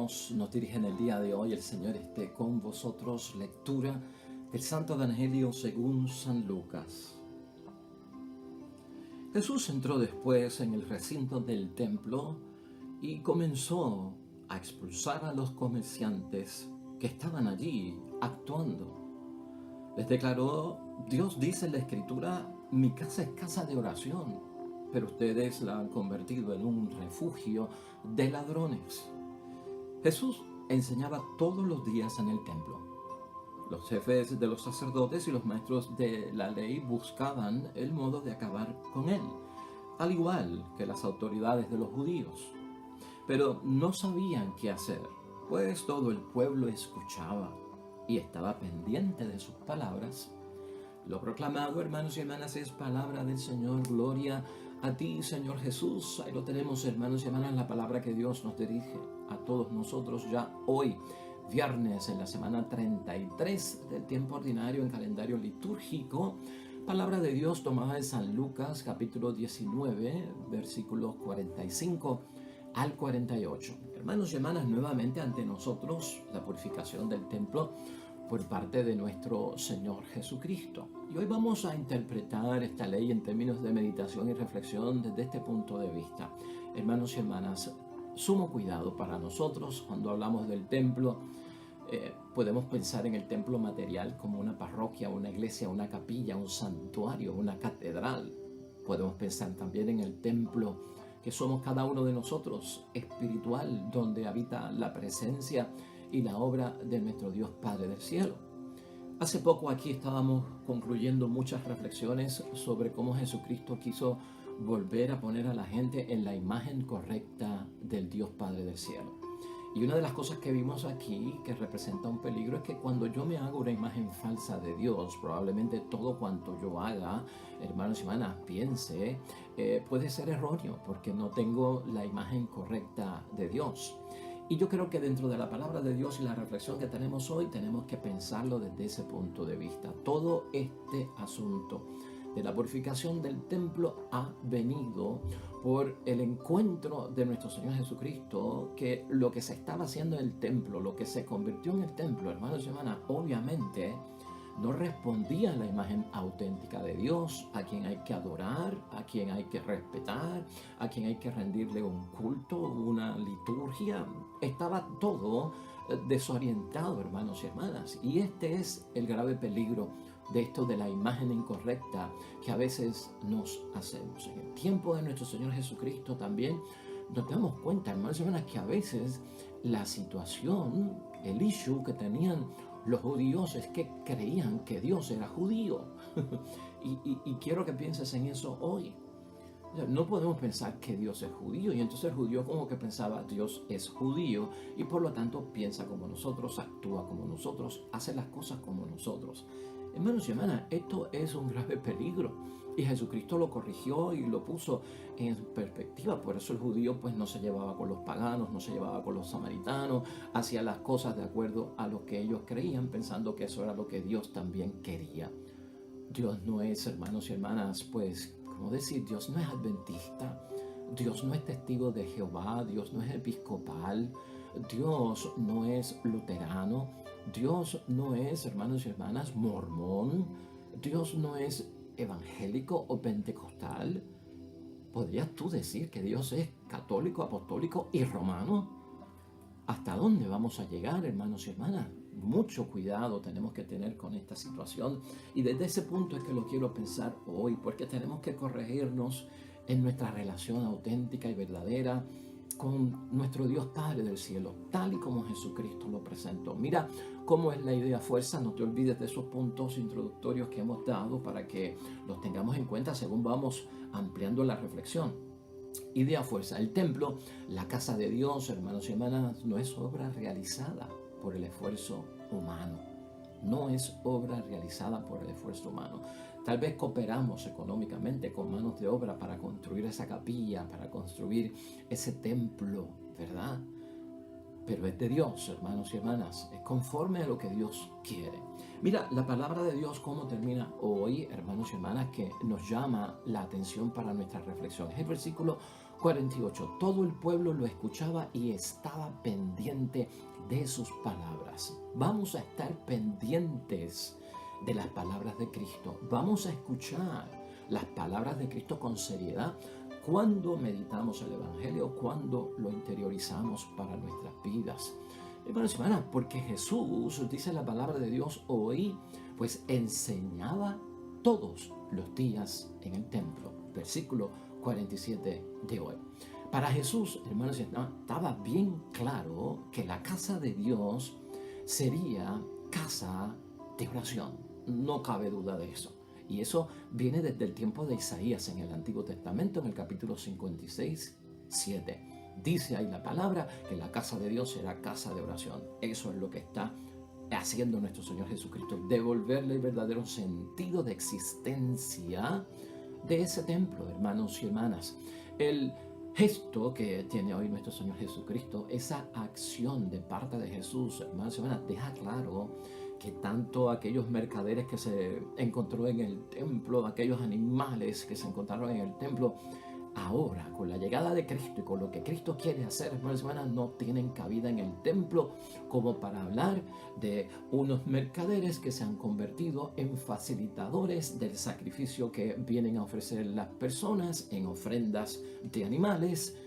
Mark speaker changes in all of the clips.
Speaker 1: Dios nos dirige en el día de hoy. El Señor esté con vosotros. Lectura del Santo Evangelio según San Lucas. Jesús entró después en el recinto del templo y comenzó a expulsar a los comerciantes que estaban allí actuando. Les declaró: Dios dice en la Escritura, mi casa es casa de oración, pero ustedes la han convertido en un refugio de ladrones. Jesús enseñaba todos los días en el templo. Los jefes de los sacerdotes y los maestros de la ley buscaban el modo de acabar con él, al igual que las autoridades de los judíos. Pero no sabían qué hacer, pues todo el pueblo escuchaba y estaba pendiente de sus palabras. Lo proclamado, hermanos y hermanas, es palabra del Señor. Gloria a ti, Señor Jesús. Ahí lo tenemos, hermanos y hermanas, la palabra que Dios nos dirige a todos nosotros ya hoy, viernes, en la semana 33 del tiempo ordinario en calendario litúrgico. Palabra de Dios tomada de San Lucas, capítulo 19, versículos 45 al 48. Hermanos y hermanas, nuevamente ante nosotros la purificación del templo por parte de nuestro Señor Jesucristo. Y hoy vamos a interpretar esta ley en términos de meditación y reflexión desde este punto de vista. Hermanos y hermanas, sumo cuidado para nosotros cuando hablamos del templo. Podemos pensar en el templo material como una parroquia, una iglesia, una capilla, un santuario, una catedral. Podemos pensar también en el templo que somos cada uno de nosotros, espiritual, donde habita la presencia y la obra de nuestro Dios Padre del cielo. Hace poco aquí estábamos concluyendo muchas reflexiones sobre cómo Jesucristo quiso volver a poner a la gente en la imagen correcta del Dios Padre del cielo. Y una de las cosas que vimos aquí que representa un peligro es que cuando yo me hago una imagen falsa de Dios, probablemente todo cuanto yo haga, hermanos y hermanas, piense, puede ser erróneo porque no tengo la imagen correcta de Dios. Y yo creo que dentro de la palabra de Dios y la reflexión que tenemos hoy, tenemos que pensarlo desde ese punto de vista. Todo este asunto de la purificación del templo ha venido por el encuentro de nuestro Señor Jesucristo, que lo que se estaba haciendo en el templo, lo que se convirtió en el templo, hermanos y hermanas, obviamente no respondía a la imagen auténtica de Dios, a quien hay que adorar, a quien hay que respetar, a quien hay que rendirle un culto, una liturgia. Estaba todo desorientado, hermanos y hermanas. Y este es el grave peligro de esto de la imagen incorrecta que a veces nos hacemos. En el tiempo de nuestro Señor Jesucristo también nos damos cuenta, hermanos y hermanas, que a veces la situación, el issue que tenían los judíos es que creían que Dios era judío. y quiero que pienses en eso hoy. O sea, no podemos pensar que Dios es judío, y entonces el judío como que pensaba Dios es judío y por lo tanto piensa como nosotros, actúa como nosotros, hace las cosas como nosotros. Hermanos y hermanas, esto es un grave peligro y Jesucristo lo corrigió y lo puso en perspectiva. Por eso el judío pues no se llevaba con los paganos, no se llevaba con los samaritanos, hacía las cosas de acuerdo a lo que ellos creían, pensando que eso era lo que Dios también quería. Dios no es, hermanos y hermanas, pues, ¿cómo decir? Dios no es adventista, Dios no es testigo de Jehová, Dios no es episcopal, Dios no es luterano, Dios no es, hermanos y hermanas, mormón, Dios no es evangélico o pentecostal. ¿Podrías tú decir que Dios es católico, apostólico y romano? ¿Hasta dónde vamos a llegar, hermanos y hermanas? Mucho cuidado tenemos que tener con esta situación, y desde ese punto es que lo quiero pensar hoy, porque tenemos que corregirnos en nuestra relación auténtica y verdadera con nuestro Dios Padre del cielo, tal y como Jesucristo lo presentó. Mira cómo es la idea fuerza. No te olvides de esos puntos introductorios que hemos dado para que los tengamos en cuenta según vamos ampliando la reflexión. Idea fuerza: el templo, la casa de Dios, hermanos y hermanas, no es obra realizada por el esfuerzo humano. No es obra realizada por el esfuerzo humano. Tal vez cooperamos económicamente con manos de obra para construir esa capilla, para construir ese templo, ¿verdad? Pero es de Dios, hermanos y hermanas, es conforme a lo que Dios quiere. Mira, la palabra de Dios, cómo termina hoy, hermanos y hermanas, que nos llama la atención para nuestra reflexión. Es el versículo 48. Todo el pueblo lo escuchaba y estaba pendiente de sus palabras. Vamos a estar pendientes de las palabras de Cristo. Vamos a escuchar las palabras de Cristo con seriedad cuando meditamos el Evangelio, cuando lo interiorizamos para nuestras vidas. Hermanos y hermanas, porque Jesús, dice la palabra de Dios hoy, pues enseñaba todos los días en el templo. Versículo 47 de hoy. Para Jesús, hermanos y hermanas, estaba bien claro que la casa de Dios sería casa de oración. No cabe duda de eso. Y eso viene desde el tiempo de Isaías en el Antiguo Testamento, en el capítulo 56, 7. Dice ahí la palabra que la casa de Dios será casa de oración. Eso es lo que está haciendo nuestro Señor Jesucristo, devolverle el verdadero sentido de existencia de ese templo, hermanos y hermanas. El gesto que tiene hoy nuestro Señor Jesucristo, esa acción de parte de Jesús, hermanos y hermanas, deja claro que tanto aquellos mercaderes que se encontró en el templo, aquellos animales que se encontraron en el templo, ahora con la llegada de Cristo y con lo que Cristo quiere hacer, hermanos y hermanas, no tienen cabida en el templo como para hablar de unos mercaderes que se han convertido en facilitadores del sacrificio que vienen a ofrecer las personas en ofrendas de animales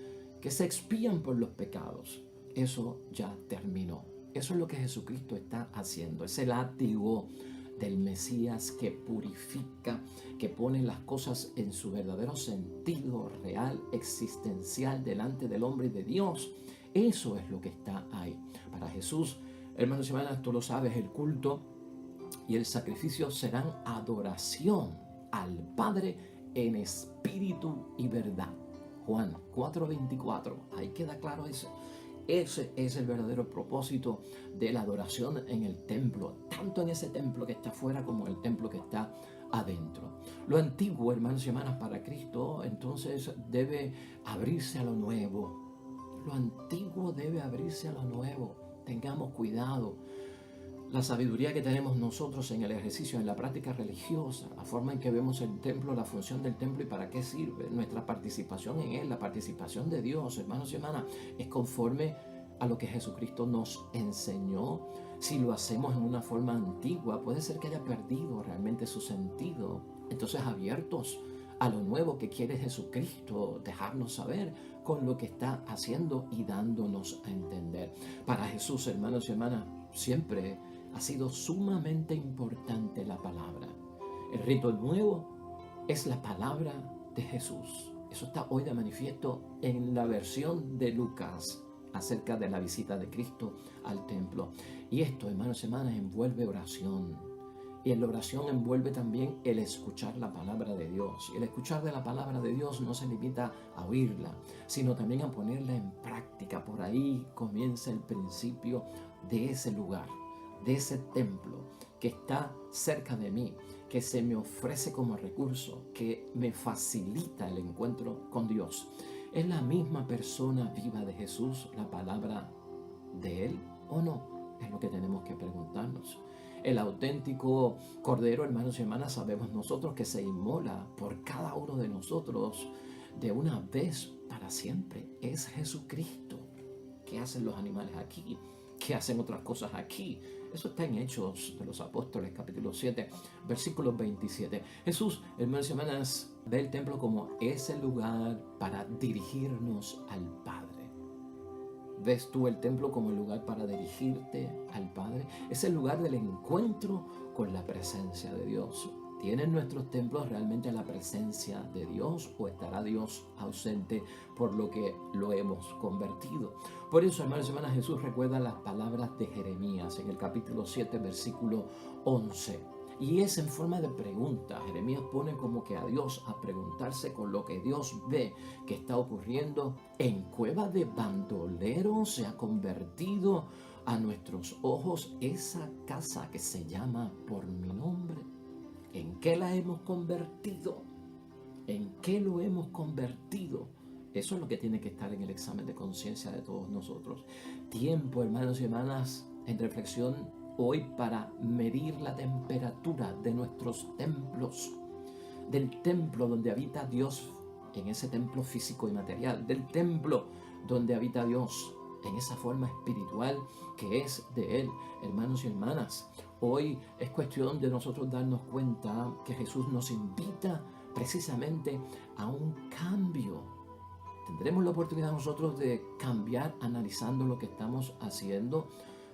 Speaker 1: que se expían por los pecados. Eso ya terminó. Eso es lo que Jesucristo está haciendo. Es el látigo del Mesías que purifica, que pone las cosas en su verdadero sentido real, existencial, delante del hombre y de Dios. Eso es lo que está ahí. Para Jesús, hermanos y hermanas, tú lo sabes, el culto y el sacrificio serán adoración al Padre en espíritu y verdad. Juan 4:24, ahí queda claro eso. Ese es el verdadero propósito de la adoración en el templo, tanto en ese templo que está afuera como en el templo que está adentro. Lo antiguo, hermanos y hermanas, para Cristo, entonces debe abrirse a lo nuevo. Lo antiguo debe abrirse a lo nuevo. Tengamos cuidado. La sabiduría que tenemos nosotros en el ejercicio, en la práctica religiosa, la forma en que vemos el templo, la función del templo y para qué sirve, nuestra participación en él, la participación de Dios, hermanos y hermanas, es conforme a lo que Jesucristo nos enseñó. Si lo hacemos en una forma antigua, puede ser que haya perdido realmente su sentido. Entonces, abiertos a lo nuevo que quiere Jesucristo dejarnos saber con lo que está haciendo y dándonos a entender. Para Jesús, hermanos y hermanas, siempre ha sido sumamente importante la palabra. El rito nuevo es la palabra de Jesús. Eso está hoy de manifiesto en la versión de Lucas acerca de la visita de Cristo al templo. Y esto, hermanos y hermanas, envuelve oración. Y en la oración envuelve también el escuchar la palabra de Dios. Y el escuchar de la palabra de Dios no se limita a oírla, sino también a ponerla en práctica. Por ahí comienza el principio de ese lugar, de ese templo que está cerca de mí, que se me ofrece como recurso, que me facilita el encuentro con Dios. ¿Es la misma persona viva de Jesús la palabra de Él o no? Es lo que tenemos que preguntarnos. El auténtico Cordero, hermanos y hermanas, sabemos nosotros que se inmola por cada uno de nosotros de una vez para siempre. Es Jesucristo. ¿Qué hacen los animales aquí? ¿Qué hacen otras cosas aquí? Eso está en Hechos de los Apóstoles, capítulo 7, versículo 27. Jesús, hermanos y hermanas, ve el templo como ese lugar para dirigirnos al Padre. ¿Ves tú el templo como el lugar para dirigirte al Padre? Es el lugar del encuentro con la presencia de Dios. ¿Tienen nuestros templos realmente la presencia de Dios o estará Dios ausente por lo que lo hemos convertido? Por eso, hermanos y hermanas, Jesús recuerda las palabras de Jeremías en el capítulo 7, versículo 11. Y es en forma de pregunta. Jeremías pone como que a Dios a preguntarse con lo que Dios ve que está ocurriendo. En cueva de bandoleros se ha convertido a nuestros ojos esa casa que se llama por mi nombre. ¿En qué la hemos convertido? ¿En qué lo hemos convertido? Eso es lo que tiene que estar en el examen de conciencia de todos nosotros. Tiempo, hermanos y hermanas, en reflexión hoy para medir la temperatura de nuestros templos, del templo donde habita Dios en ese templo físico y material, del templo donde habita Dios, en esa forma espiritual que es de Él. Hermanos y hermanas, hoy es cuestión de nosotros darnos cuenta que Jesús nos invita precisamente a un cambio. Tendremos la oportunidad nosotros de cambiar analizando lo que estamos haciendo,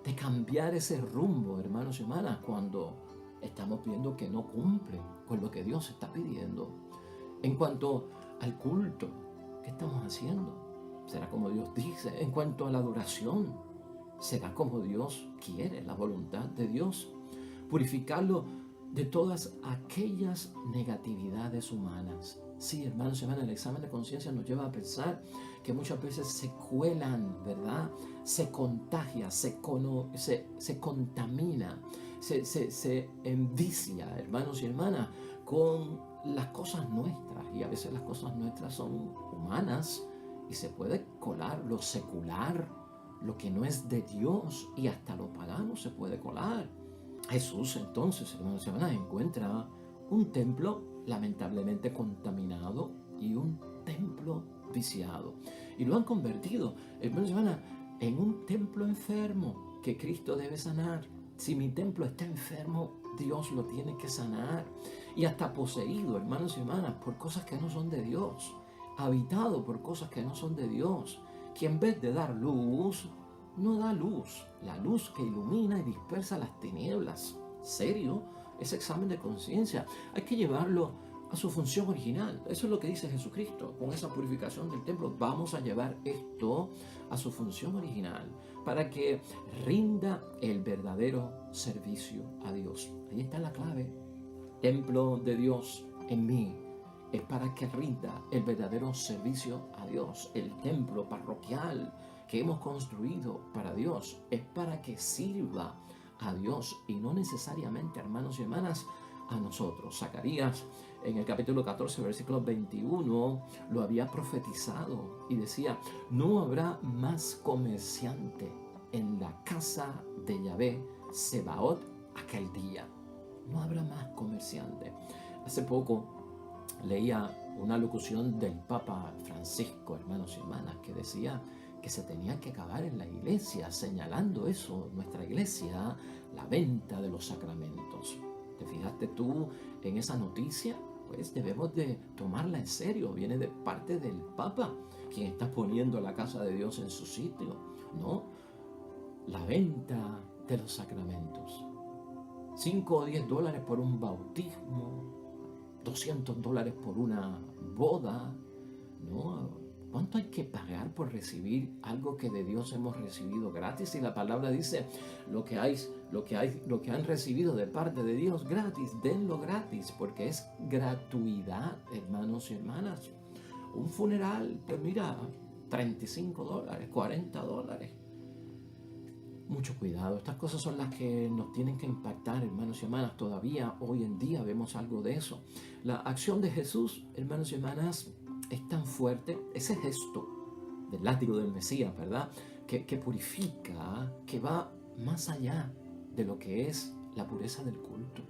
Speaker 1: de cambiar ese rumbo, hermanos y hermanas, cuando estamos viendo que no cumple con lo que Dios está pidiendo. En cuanto al culto, ¿qué estamos haciendo? ¿Será como Dios dice? En cuanto a la adoración, ¿será como Dios quiere, la voluntad de Dios? Purificarlo de todas aquellas negatividades humanas. Sí, hermanos y hermanas, el examen de conciencia nos lleva a pensar que muchas veces se cuelan, ¿verdad? Se contagia, se contamina, se envicia, hermanos y hermanas, con las cosas nuestras. Y a veces las cosas nuestras son humanas y se puede colar lo secular, lo que no es de Dios, y hasta lo pagano se puede colar. Jesús entonces, hermanos y hermanas, encuentra un templo lamentablemente contaminado y un templo viciado. Y lo han convertido, hermanos y hermanas, en un templo enfermo que Cristo debe sanar. Si mi templo está enfermo, Dios lo tiene que sanar. Y hasta poseído, hermanos y hermanas, por cosas que no son de Dios. Habitado por cosas que no son de Dios. Que en vez de dar luz, no da luz. La luz que ilumina y dispersa las tinieblas. ¿Serio? Ese examen de conciencia hay que llevarlo a su función original. Eso es lo que dice Jesucristo. Con esa purificación del templo vamos a llevar esto a su función original para que rinda el verdadero servicio a Dios. Ahí está la clave. Templo de Dios en mí es para que rinda el verdadero servicio a Dios. El templo parroquial que hemos construido para Dios es para que sirva a Dios y no necesariamente, hermanos y hermanas, a nosotros. Zacarías en el capítulo 14, versículo 21, lo había profetizado y decía: no habrá más comerciante en la casa de Yahvé Sebaot aquel día. No habrá más comerciante. Hace poco leía una locución del Papa Francisco, hermanos y hermanas, que decía que se tenía que acabar en la iglesia, señalando eso, nuestra iglesia, la venta de los sacramentos. ¿Te fijaste tú en esa noticia? Pues debemos de tomarla en serio, viene de parte del Papa, quien está poniendo la casa de Dios en su sitio, ¿no? La venta de los sacramentos. 5 o 10 dólares por un bautismo, $200 por una boda, ¿no? ¿Cuánto hay que pagar por recibir algo que de Dios hemos recibido gratis? Y la palabra dice: lo que han recibido de parte de Dios gratis, denlo gratis, porque es gratuidad, hermanos y hermanas. Un funeral, pues mira, $35, $40. Mucho cuidado, estas cosas son las que nos tienen que impactar, hermanos y hermanas. Todavía hoy en día vemos algo de eso. La acción de Jesús, hermanos y hermanas, es tan fuerte, ese gesto del látigo del Mesías, ¿verdad? Que purifica, que va más allá de lo que es la pureza del culto.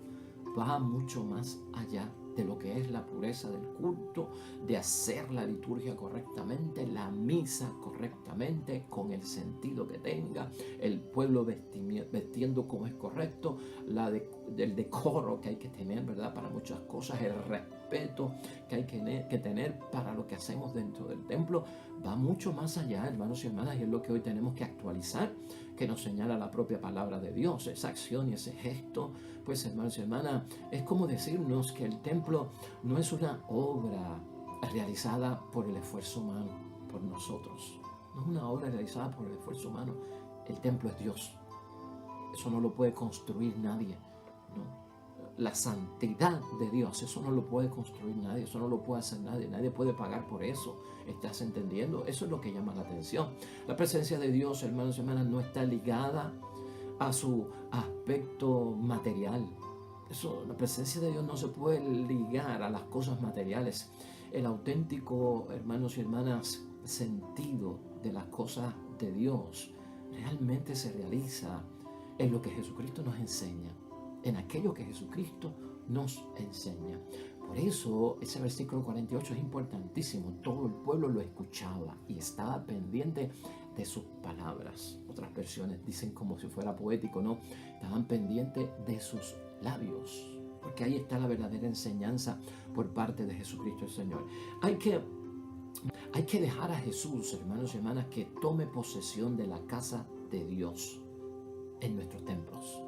Speaker 1: Va mucho más allá de lo que es la pureza del culto, de hacer la liturgia correctamente, la misa correctamente, con el sentido que tenga, el pueblo vestiendo como es correcto, del decoro que hay que tener, ¿verdad? Para muchas cosas, el respeto que hay que tener para lo que hacemos dentro del templo, va mucho más allá, hermanos y hermanas, y es lo que hoy tenemos que actualizar, que nos señala la propia palabra de Dios. Esa acción y ese gesto, pues, hermanos y hermanas, es como decirnos que el templo no es una obra realizada por el esfuerzo humano, por nosotros. No es una obra realizada por el esfuerzo humano. El templo es Dios. Eso no lo puede construir nadie, ¿no? La santidad de Dios, eso no lo puede construir nadie, eso no lo puede hacer nadie, nadie puede pagar por eso. ¿Estás entendiendo? Eso es lo que llama la atención. La presencia de Dios, hermanos y hermanas, no está ligada a su aspecto material. La presencia de Dios no se puede ligar a las cosas materiales. El auténtico, hermanos y hermanas, sentido de las cosas de Dios realmente se realiza en lo que Jesucristo nos enseña, en aquello que Jesucristo nos enseña. Por eso ese versículo 48 es importantísimo. Todo el pueblo lo escuchaba y estaba pendiente de sus palabras. Otras versiones dicen como si fuera poético, ¿no? Estaban pendientes de sus labios, porque ahí está la verdadera enseñanza por parte de Jesucristo el Señor. Hay que dejar a Jesús, hermanos y hermanas, que tome posesión de la casa de Dios en nuestros templos.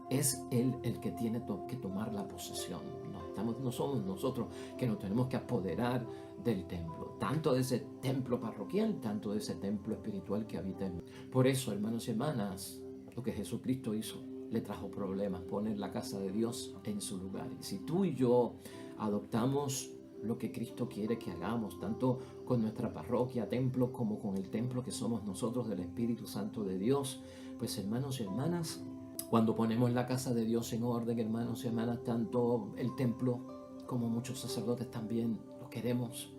Speaker 1: Es Él el que tiene que tomar la posesión. No somos nosotros que nos tenemos que apoderar del templo, tanto de ese templo parroquial, tanto de ese templo espiritual que habita en mí. Por eso, hermanos y hermanas, lo que Jesucristo hizo le trajo problemas, poner la casa de Dios en su lugar. Y si tú y yo adoptamos lo que Cristo quiere que hagamos, tanto con nuestra parroquia, templo, como con el templo que somos nosotros del Espíritu Santo de Dios, pues hermanos y hermanas, cuando ponemos la casa de Dios en orden, hermanos y hermanas, tanto el templo como muchos sacerdotes también lo queremos.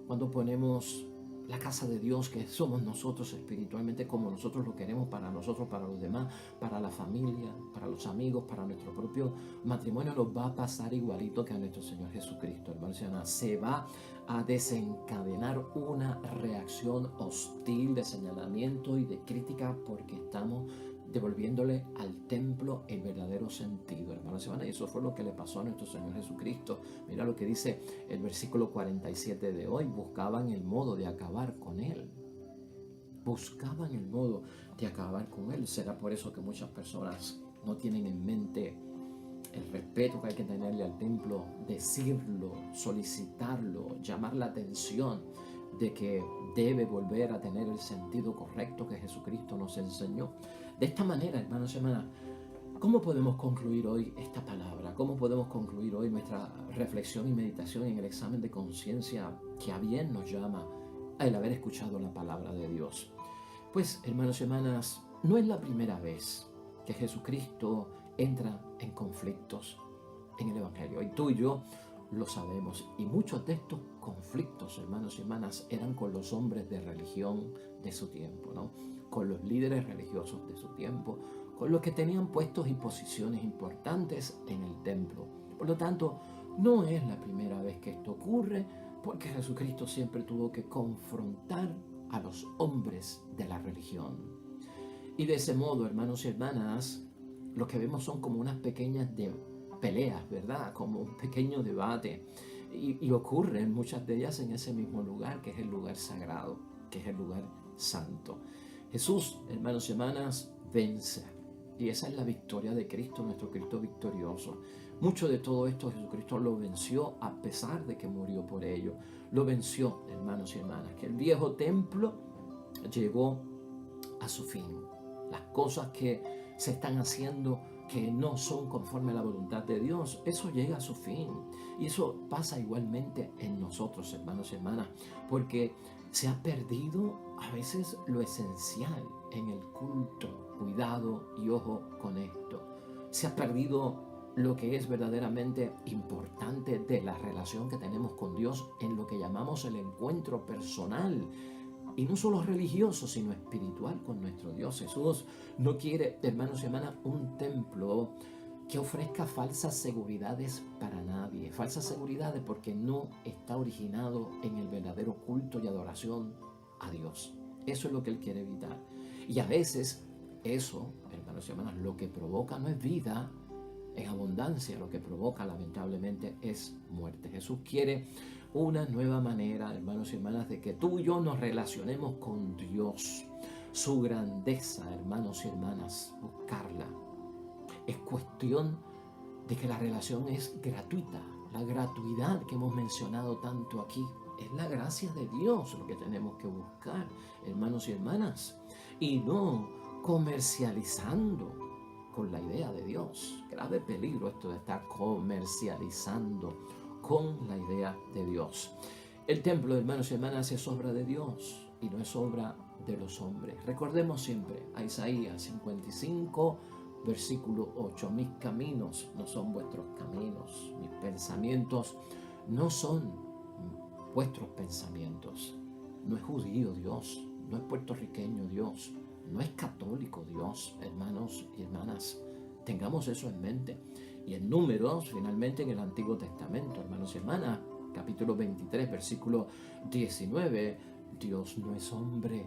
Speaker 1: Cuando ponemos la casa de Dios, que somos nosotros espiritualmente, como nosotros lo queremos para nosotros, para los demás, para la familia, para los amigos, para nuestro propio matrimonio, nos va a pasar igualito que a nuestro Señor Jesucristo, hermanos y hermanas. Se va a desencadenar una reacción hostil de señalamiento y de crítica porque estamos devolviéndole al templo el verdadero sentido, hermanos y hermanas. Y eso fue lo que le pasó a nuestro Señor Jesucristo. Mira lo que dice el versículo 47 de hoy. Buscaban el modo de acabar con Él. Buscaban el modo de acabar con Él. Será por eso que muchas personas no tienen en mente el respeto que hay que tenerle al templo, decirlo, solicitarlo, llamar la atención de que debe volver a tener el sentido correcto que Jesucristo nos enseñó. De esta manera, hermanos y hermanas, ¿cómo podemos concluir hoy esta palabra? ¿Cómo podemos concluir hoy nuestra reflexión y meditación en el examen de conciencia que a bien nos llama el haber escuchado la palabra de Dios? Pues, hermanos y hermanas, no es la primera vez que Jesucristo entra en conflictos en el Evangelio. Y tú y yo lo sabemos. Y muchos de estos conflictos, hermanos y hermanas, eran con los hombres de religión de su tiempo, ¿no? Con los líderes religiosos de su tiempo, con los que tenían puestos y posiciones importantes en el templo. Por lo tanto, no es la primera vez que esto ocurre, porque Jesucristo siempre tuvo que confrontar a los hombres de la religión. Y de ese modo, hermanos y hermanas, lo que vemos son como unas pequeñas peleas, ¿verdad? Como un pequeño debate. Y ocurren muchas de ellas en ese mismo lugar, que es el lugar sagrado, que es el lugar santo. Jesús, hermanos y hermanas, vence. Y esa es la victoria de Cristo, nuestro Cristo victorioso. Mucho de todo esto Jesucristo lo venció a pesar de que murió por ello. Lo venció, hermanos y hermanas, que el viejo templo llegó a su fin. Las cosas que se están haciendo que no son conforme a la voluntad de Dios, eso llega a su fin. Y eso pasa igualmente en nosotros, hermanos y hermanas, porque se ha perdido a veces lo esencial en el culto. Cuidado y ojo con esto. Se ha perdido lo que es verdaderamente importante de la relación que tenemos con Dios en lo que llamamos el encuentro personal. Y no solo religioso, sino espiritual con nuestro Dios. Jesús no quiere, hermanos y hermanas, un templo que ofrezca falsas seguridades para nadie. Falsas seguridades porque no está originado en el verdadero culto y adoración a Dios. Eso es lo que Él quiere evitar. Y a veces eso, hermanos y hermanas, lo que provoca no es vida en abundancia, lo que provoca lamentablemente es muerte. Jesús quiere una nueva manera, hermanos y hermanas, de que tú y yo nos relacionemos con Dios. Su grandeza, hermanos y hermanas, buscarla. Es cuestión de que la relación es gratuita. La gratuidad que hemos mencionado tanto aquí es la gracia de Dios lo que tenemos que buscar, hermanos y hermanas. Y no comercializando con la idea de Dios. Grave peligro esto de estar comercializando con la idea de Dios. El templo, hermanos y hermanas, es obra de Dios y no es obra de los hombres. Recordemos siempre a Isaías 55, versículo 8. Mis caminos no son vuestros caminos, mis pensamientos no son vuestros pensamientos. No es judío Dios, no es puertorriqueño Dios, no es católico Dios, hermanos y hermanas. Tengamos eso en mente. Y en Números, finalmente en el Antiguo Testamento, hermanos y hermanas, capítulo 23, versículo 19, Dios no es hombre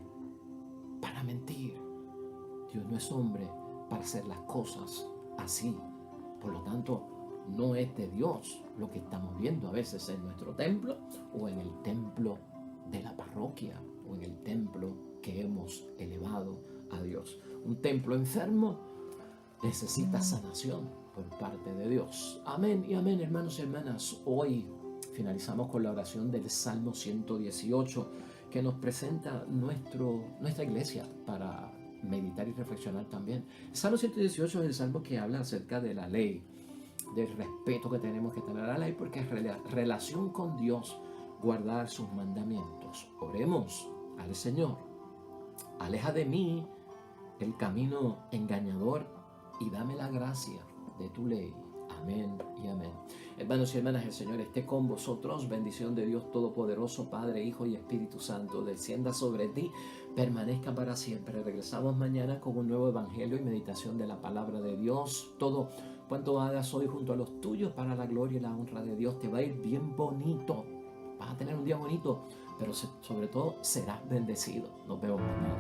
Speaker 1: para mentir. Dios no es hombre para hacer las cosas así. Por lo tanto, no es de Dios lo que estamos viendo a veces en nuestro templo o en el templo de la parroquia o en el templo que hemos elevado a Dios. Un templo enfermo necesita sanación por parte de Dios. Amén y amén, hermanos y hermanas. Hoy finalizamos con la oración del Salmo 118 que nos presenta nuestra iglesia para meditar y reflexionar también. El Salmo 118 es el salmo que habla acerca de la ley, del respeto que tenemos que tener a la ley, porque es relación con Dios, guardar sus mandamientos. Oremos al Señor. Aleja de mí el camino engañador y dame la gracia de tu ley. Amén y amén. Hermanos y hermanas, el Señor esté con vosotros. Bendición de Dios Todopoderoso, Padre, Hijo y Espíritu Santo, descienda sobre ti, permanezca para siempre. Regresamos mañana con un nuevo evangelio y meditación de la palabra de Dios. Todo cuanto hagas hoy junto a los tuyos para la gloria y la honra de Dios te va a ir bien bonito. Vas a tener un día bonito, pero sobre todo serás bendecido. Nos vemos mañana.